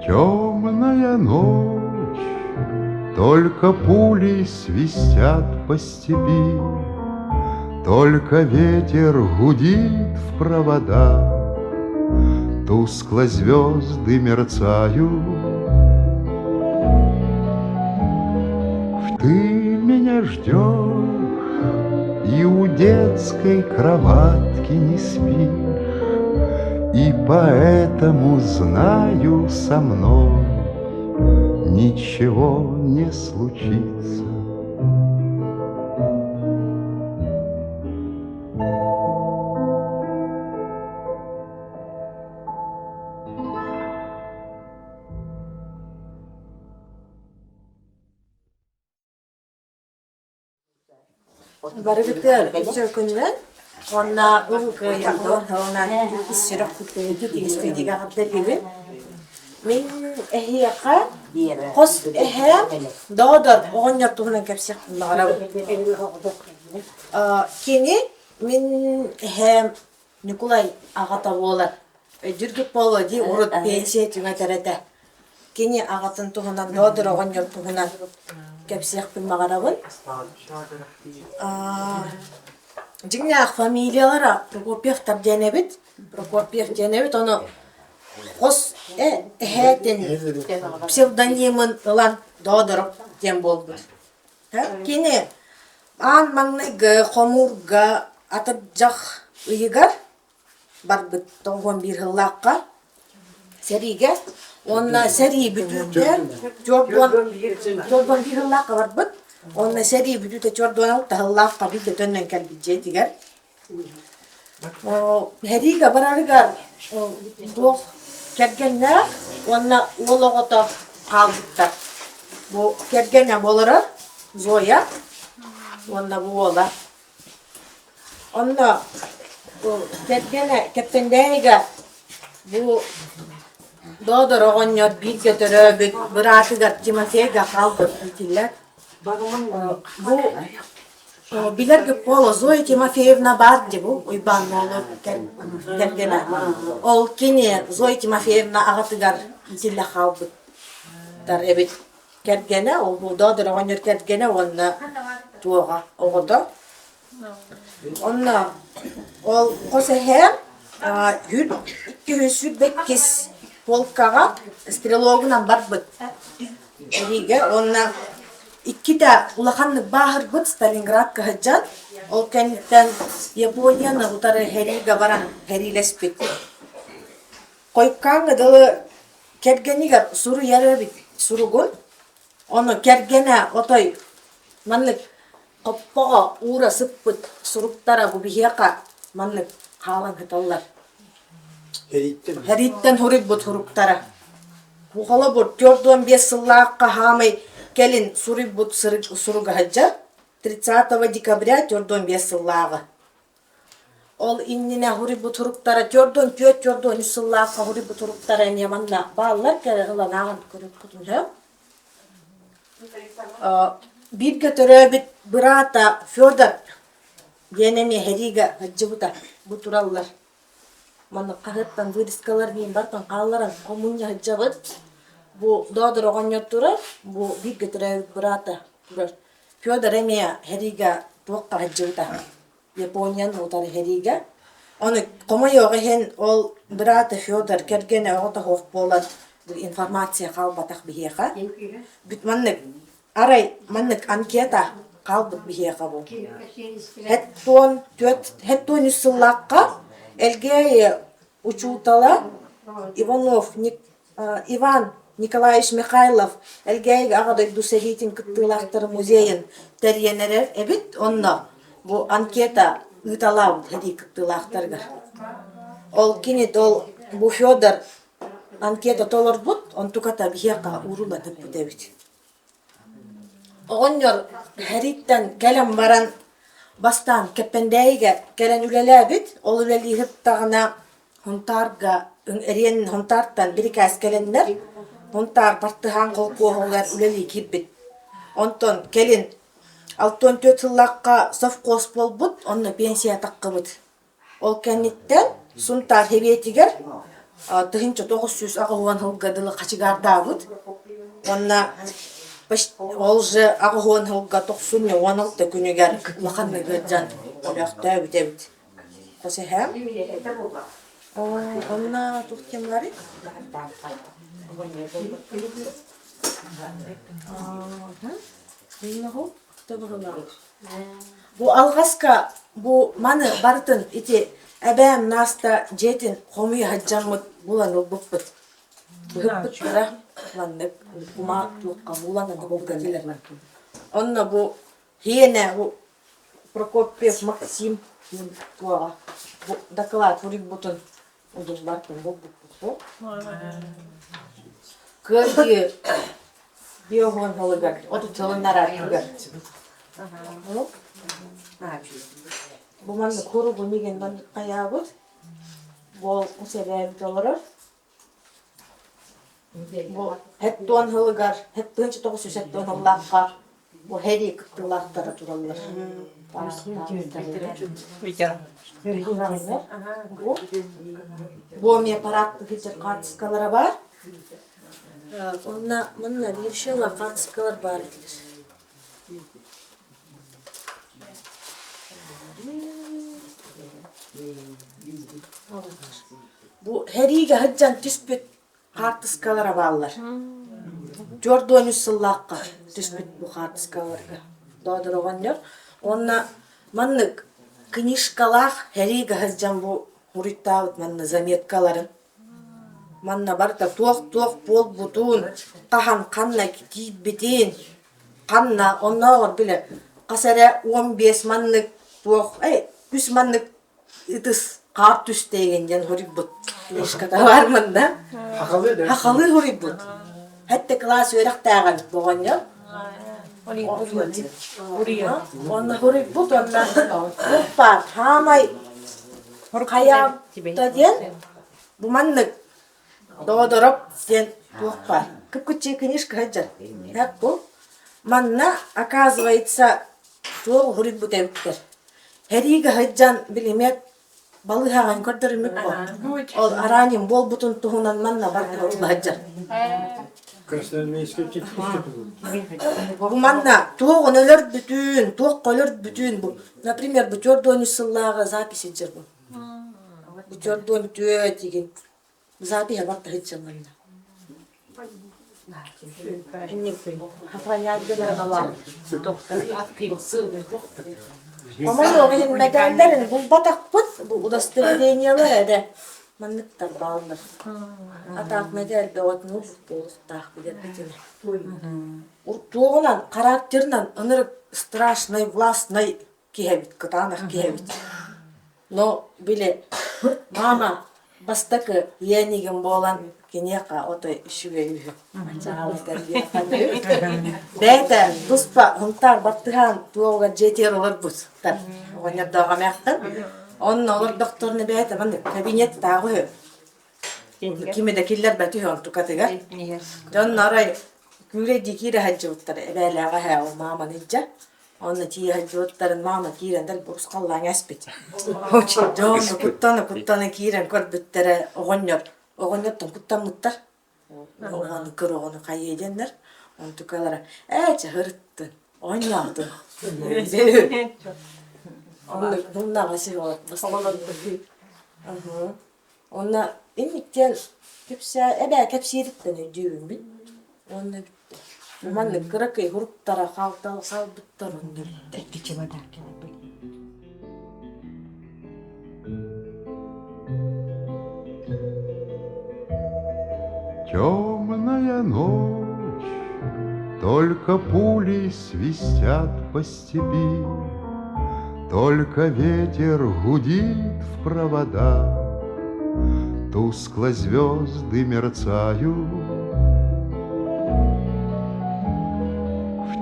Темная ночь, только пули свистят по степи, только ветер гудит в провода, тускло звезды мерцают. Ты меня ждешь и у детской кроватки не спишь, и поэтому знаю, со мной ничего не случится. Барыгытыр көчөкүнөн онна угук яктан онан сирок күтү тигистиги агаттар gibi. Мен эхияка кос эхе доодор огоньор тугунан кепсек нара. Кени мен эхе Николай агата болот. Жүргүп болоди урут пенсия түгө терете. Кени агатын тугунан доодор огоньор тугунан кепсек магарабын. Жигнах фамилиялара Прокопьев денебит, оно кос эхетин псевдонимын ылан доодороп дем болду. Кини ан маңныгы, хомурга, атыржак ыйыгар барбыт 91 жыллакка сериге. Онна сери бүтүтө жордон бир жыллакка барбыт. Онна сери бүтүтө жордон алып жыллакка бир төннөн келбиже дигер. Херига барарыгар док кергенне онна ологото калдыктар. Бу кергене болора Зоя. Онна бу ола. Онна кергене кептендеге бу доодор огоньор бир көтөрөбүт быраатыгар Тимофейга калды дитилер. Бу билерге поло Зоя Тимофеевна бар деп уйбан болуп келгене. Ол кини Зоя Тимофеевна агатыгар дитиле калды. Дар эбит кергене, ол бу доодор огоньор кергене онна туога огото. Онна ол косехе жүр 208 полкага стрелогунан барбыт. Эриге онна иккиде улаханны баһырбыт Сталинградка хаджан. Ол кенттен Японияны утары Херига баран Херилеспит. Койкаңы дылы кергенигер суру ярыбит суругун. Оны кергене отой манлык коппого ура сыппыт суруктара бу бихияка манлык калан хыталлар. Хериттен хуриббут хуруктара. Бухала бут 45 жыллакка хамай келин суриббут суруга хаджар 30 декабря 45 жыллага. Ол иннине хуриббут хуруктара 44 жыллакка хуриббут хуруктара эне манна баллар керегилан агын көрүп кутунжа. Бир көтөрөбүт брата Фёдор денеме Херига хаджыбыта бу тураллар. Мана кахыттан вырискалар бийин бартан калларан коммуня хаджабыт. Бу доодор огоньор турар, бу бир көтөрөбүт брата турар. Фёдор эме Херига туакка хаджыбыта. Японияны утары Херига. Оны комойого хен ол брата Фёдор кергене огота хоф болот. Бу информация калбатак бихека. Бүт маннык арай маннык анкета калбыт бихека бу. Хеттон 3 жыллакка элге учутала Иван Николаевич Михайлов элге агадой дусеритин кыттылактыр музейин терьенерер эбит онно бу анкета ыталау хеди кыттылактырга. Ол кинет ол бу Фёдор анкета толорбут, он туката бихека урула деп дебит. Огоньор Хериттен келем баран бастан кеппендейге келен үлелебит, ол үлели хыттагына хунтарга эрен хунтартан бирикас келендер, хунтар партыхан колкуолар үлели кирбит. Онтон келин 64 жыллакка совхоз болбут, онны пенсия таккыбыт. Ол кенниттен сунтар хебетигер тыгынча 900 агуан хылгадылы качыгардабыт. Онна ол же агуан хылга 96 күнүгер лаханны гыджан олякта битебит. Косе хэм? Онна тухтемлари? Бу алгаска бу маны бартын ити әбәм наста жетин хомуй хаджамыт булан улбукпыт. Быхыппыт кара ланнык кума туққа булан улбукпыт. Онна бу хиене бу Прокопьев Максим туага бу доклад урик бутын удун бартын улбукпыт. Кырги биогон холыгар, оту тылыннара кыргар. Bu mandı kuru bu nigen mandı kayabı. Bu sebep olur. Bu hep doğan hılgar, hep dönçe 900 hep doğan hıllar. Bu heri kıttılar turallar. Bu mi aparatlı geçer kartıskalara var. Onunla bir şeyler kartıskalar var edilir. Bu heriga hajjan tüspüt kartıskalara bağlar. 400 yıllıkka tüspüt bu kartıskalarga. Doğadır oğanlar. Onna manlık kınişkalar heriga hajjan bu hurittavut manna zametkaların. Manna barda tuğ bol butun, kahan kanna kitip bitin. Kanna onna var bile. Kasara 15 manlık tuğ, 100 manlık ıtıs. Kart tüsteygen horibut. Leşkata var mında? Hakalı horibut. Hatta klas öğrak dağın boğan ya. Onda horibut onda var. Hamay kaya da diyen bu manlık doğdurup diyen tuğuk var. Kıpkıtçı kınışkı haccar. Hep bu. Manna оказывается tuğuk horibut evittir. Heriga haccan bilmek balı hagan kördürmek bu. Ol aranim bol butun tuhunan manna bardı orla haccar. Bu manna tuğun ölür bütün, tuğuk ölür bütün bu. Например, bu 400 yıllığa zapis edecek bu. Bu 400 деген. Zapis bardı haccar manna. Ama o medallerin bu batakpıt, bu удостоверениялар da manlıklar bağlıdır. Atak medal de otunu tak bilir bitini. Tuğunan, karakterinden ınırık страшный, властный kihevit, kıtanak kihevit. No bile mama bastakı yenigin boğulan Keneka oto işüge yühü. Beyte duspa hıntar battıhan tuğuga jeter olur buz. Oğanyap dağa meğten. Onun olur doktorunu beyte ben de kabinet dağı hü. Kimi de killer betü hü ontu katıga. John naray güre dikire hacı uttarı. Ebeylağa he o mama ninja. Onun tiye hacı uttarın mama kirendel burus kallan espit. John kuttanı kiren kor büttere oğanyap. Oğanyaptan kuttan muttar. Oğanı kır oğanı kayı edenler. Onu tukalara. Hırıttın. Oğanyaptın. Bundan başı olur. Onunla inlikten kepsiyeritten ödüğüm bin. Onunla bitti. Umanlık kırakayı huruptara kaltalı salbıttar onunla bitti. Темная ночь, только пули свистят по степи, только ветер гудит в проводах, тускло звезды мерцают.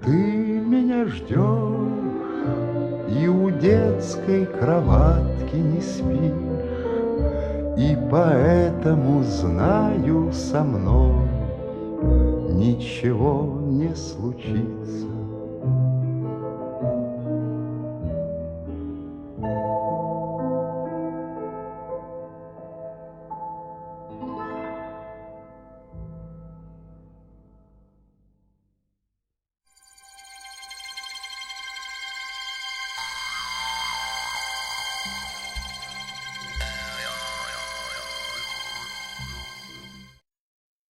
Ты меня ждешь, и у детской кроватки не спишь. И поэтому знаю, со мной ничего не случится.